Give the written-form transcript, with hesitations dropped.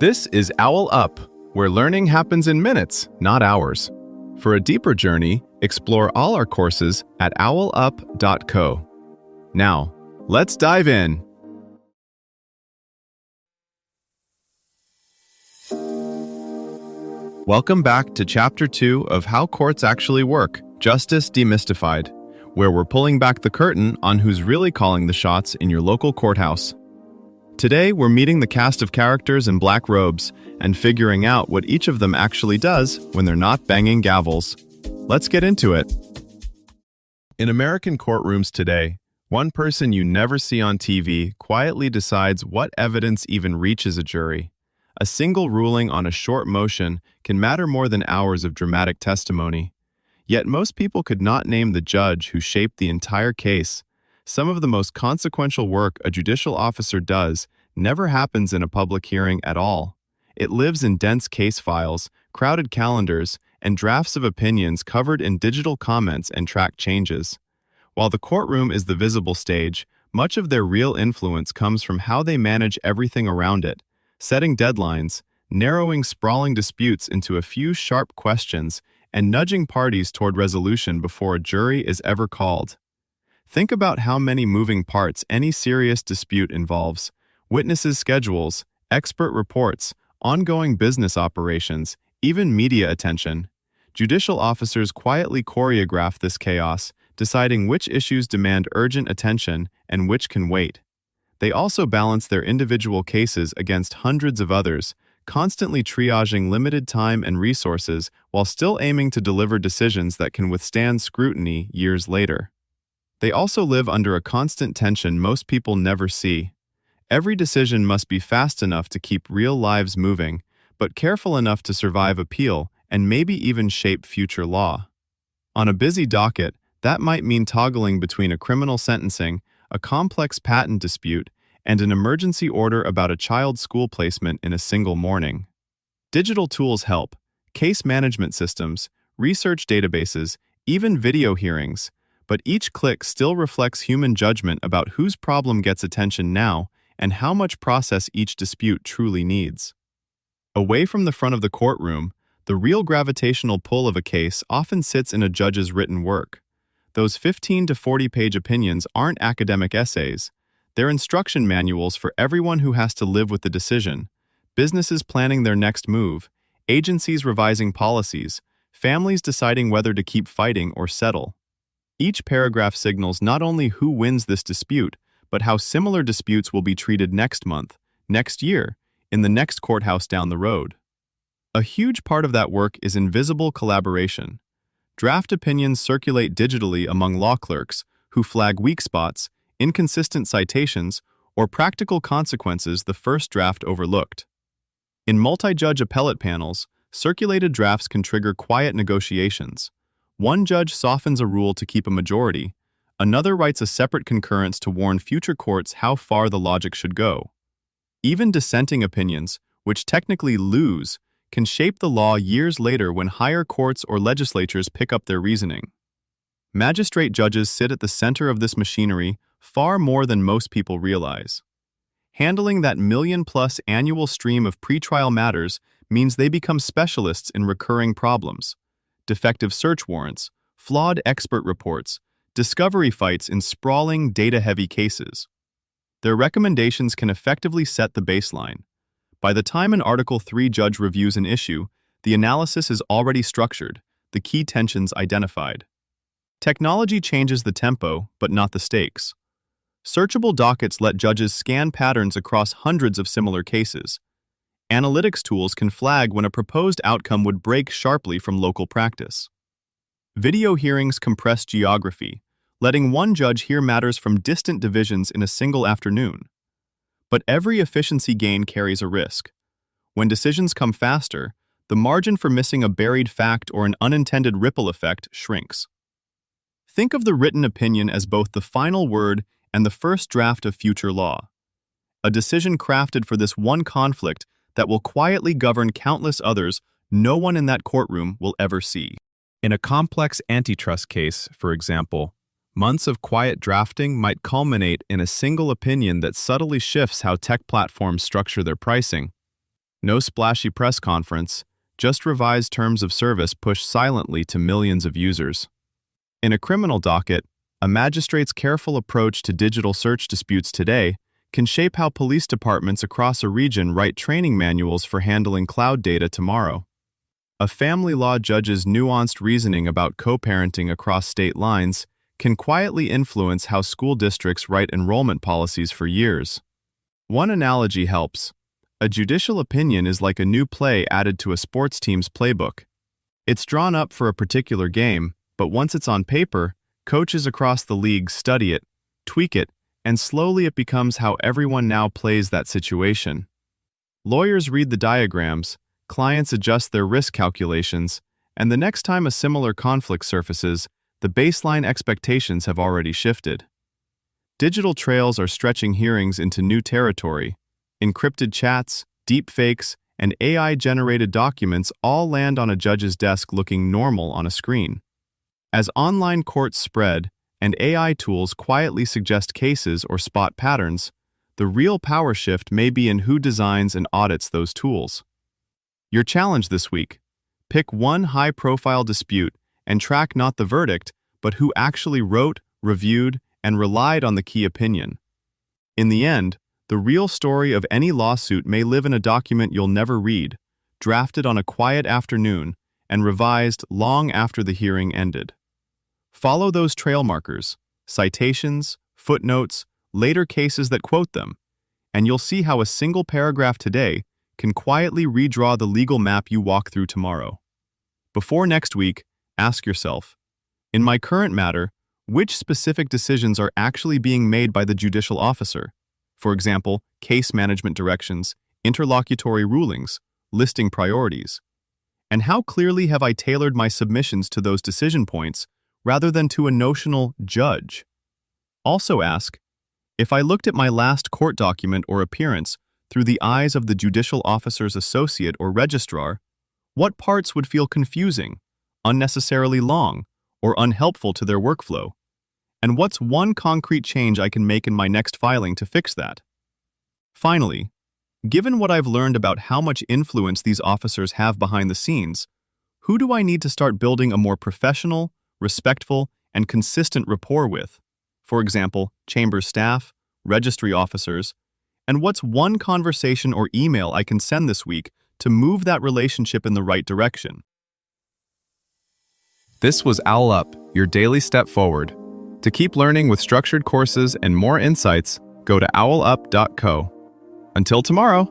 This is OwlUp, where learning happens in minutes, not hours. For a deeper journey, explore all our courses at owlup.co. Now, let's dive in. Welcome back to Chapter 2 of How Courts Actually Work, Justice Demystified, where we're pulling back the curtain on who's really calling the shots in your local courthouse. Today, we're meeting the cast of characters in black robes and figuring out what each of them actually does when they're not banging gavels. Let's get into it. In American courtrooms today, one person you never see on TV quietly decides what evidence even reaches a jury. A single ruling on a short motion can matter more than hours of dramatic testimony. Yet most people could not name the judge who shaped the entire case. Some of the most consequential work a judicial officer does never happens in a public hearing at all. It lives in dense case files, crowded calendars, and drafts of opinions covered in digital comments and track changes. While the courtroom is the visible stage, much of their real influence comes from how they manage everything around it, setting deadlines, narrowing sprawling disputes into a few sharp questions, and nudging parties toward resolution before a jury is ever called. Think about how many moving parts any serious dispute involves: witnesses' schedules, expert reports, ongoing business operations, even media attention. Judicial officers quietly choreograph this chaos, deciding which issues demand urgent attention and which can wait. They also balance their individual cases against hundreds of others, constantly triaging limited time and resources while still aiming to deliver decisions that can withstand scrutiny years later. They also live under a constant tension most people never see. Every decision must be fast enough to keep real lives moving, but careful enough to survive appeal and maybe even shape future law. On a busy docket, that might mean toggling between a criminal sentencing, a complex patent dispute, and an emergency order about a child's school placement in a single morning. Digital tools help: case management systems, research databases, even video hearings. But each click still reflects human judgment about whose problem gets attention now and how much process each dispute truly needs. Away from the front of the courtroom, the real gravitational pull of a case often sits in a judge's written work. Those 15 to 40-page opinions aren't academic essays. They're instruction manuals for everyone who has to live with the decision: businesses planning their next move, agencies revising policies, families deciding whether to keep fighting or settle. Each paragraph signals not only who wins this dispute, but how similar disputes will be treated next month, next year, in the next courthouse down the road. A huge part of that work is invisible collaboration. Draft opinions circulate digitally among law clerks, who flag weak spots, inconsistent citations, or practical consequences the first draft overlooked. In multi-judge appellate panels, circulated drafts can trigger quiet negotiations. One judge softens a rule to keep a majority. Another writes a separate concurrence to warn future courts how far the logic should go. Even dissenting opinions, which technically lose, can shape the law years later when higher courts or legislatures pick up their reasoning. Magistrate judges sit at the center of this machinery far more than most people realize. Handling that million-plus annual stream of pretrial matters means they become specialists in recurring problems: defective search warrants, flawed expert reports, discovery fights in sprawling, data-heavy cases. Their recommendations can effectively set the baseline. By the time an Article 3 judge reviews an issue, the analysis is already structured, the key tensions identified. Technology changes the tempo, but not the stakes. Searchable dockets let judges scan patterns across hundreds of similar cases. Analytics tools can flag when a proposed outcome would break sharply from local practice. Video hearings compress geography, letting one judge hear matters from distant divisions in a single afternoon. But every efficiency gain carries a risk. When decisions come faster, the margin for missing a buried fact or an unintended ripple effect shrinks. Think of the written opinion as both the final word and the first draft of future law. A decision crafted for this one conflict that will quietly govern countless others no one in that courtroom will ever see. In a complex antitrust case, for example, months of quiet drafting might culminate in a single opinion that subtly shifts how tech platforms structure their pricing. No splashy press conference, just revised terms of service pushed silently to millions of users. In a criminal docket, a magistrate's careful approach to digital search disputes today can shape how police departments across a region write training manuals for handling cloud data tomorrow. A family law judge's nuanced reasoning about co-parenting across state lines can quietly influence how school districts write enrollment policies for years. One analogy helps. A judicial opinion is like a new play added to a sports team's playbook. It's drawn up for a particular game, but once it's on paper, coaches across the league study it, tweak it, and slowly it becomes how everyone now plays that situation. Lawyers read the diagrams, clients adjust their risk calculations, and the next time a similar conflict surfaces, the baseline expectations have already shifted. Digital trails are stretching hearings into new territory. Encrypted chats, deepfakes, and AI-generated documents all land on a judge's desk looking normal on a screen. As online courts spread, and AI tools quietly suggest cases or spot patterns, the real power shift may be in who designs and audits those tools. Your challenge this week: pick one high-profile dispute and track not the verdict, but who actually wrote, reviewed, and relied on the key opinion. In the end, the real story of any lawsuit may live in a document you'll never read, drafted on a quiet afternoon, and revised long after the hearing ended. Follow those trail markers, citations, footnotes, later cases that quote them, and you'll see how a single paragraph today can quietly redraw the legal map you walk through tomorrow. Before next week, ask yourself, in my current matter, which specific decisions are actually being made by the judicial officer? For example, case management directions, interlocutory rulings, listing priorities. And how clearly have I tailored my submissions to those decision points rather than to a notional judge? Also ask, if I looked at my last court document or appearance through the eyes of the judicial officer's associate or registrar, what parts would feel confusing, unnecessarily long, or unhelpful to their workflow? And what's one concrete change I can make in my next filing to fix that? Finally, given what I've learned about how much influence these officers have behind the scenes, who do I need to start building a more professional, respectful, and consistent rapport with? For example, chamber staff, registry officers, and what's one conversation or email I can send this week to move that relationship in the right direction? This was OwlUp, your daily step forward. To keep learning with structured courses and more insights, go to owlup.co. Until tomorrow.